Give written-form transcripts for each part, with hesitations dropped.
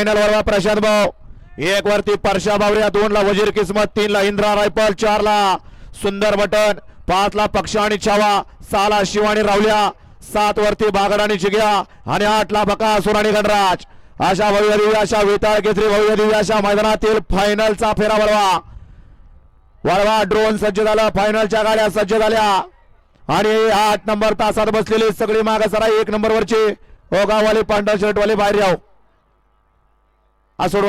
Final वर प्रशांत भाऊ. 1 वरती परशा बावरिया, 2 ला वजीर किस्मत, 3 ला इंद्रा रायफल, 4 ला सुंदर बटन, 5 ला पक्ष आणि छावा, 6 ला शिवानी रावल्या, 7 वरती बागड आणि जिग्या आणि 8 ला बकासूर आणि गणराज. अशा भव्य दिव्य अशा वेताळ केसरी भव्य दिव्य अशा मैदानातील फायनलचा फेरा वळवा. वळवा ड्रोन सज्ज झाला, फायनलच्या गाड्या सज्ज झाल्या आणि 8 नंबर तासात बसलेली सगळी मागे सरा. 1 नंबर वरची ओगावाली पांढरा शर्ट वाले बाहेर याव. असोड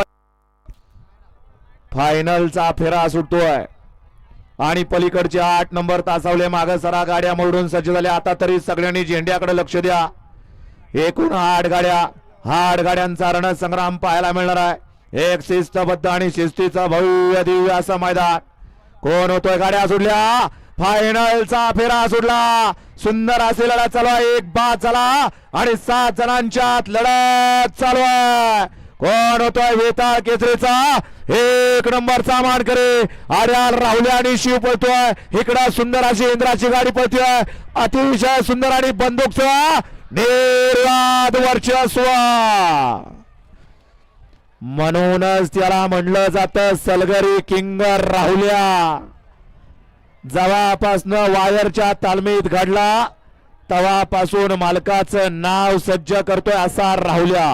फायनलचा फेरा सुटतोय आणि पलीकडचे 8 नंबर तासावले मागे सरा. गाड्या मोडून सज्ज झाल्या. आता तरी सगळ्यांनी झेंड्याकडे लक्ष द्या. एकूण 8 गाड्या, 8 गाड्यांचा रणसंग्राम पाहायला मिळणार आहे. एक शिस्तबद्ध आणि शिस्तीचा भव्य दिव्य असं मैदान. कोण होतोय? गाड्या सुटल्या, फायनलचा फेरा सुटला. सुंदर अशी लढत चालू आहे. एक बाद झाला आणि 7 जणांच्यात लढत चालू आहे. कोण होतोय? वेताळ केसरीचा 1 नंबरचा मानकरी आर्याल राहुल्या आणि शिव पळतोय. इकडं सुंदर अशी इंद्राची गाडी पळतोय. अतिशय सुंदर आणि बंदूकचा निर्वाद वर्चस्व. म्हणूनच त्याला म्हणलं जातं सलगरी किंग राहुल्या. जेव्हापासून वायरच्या तालमीत घडला तेव्हापासून मालकाचं नाव सज्ज करतोय असा राहुल्या.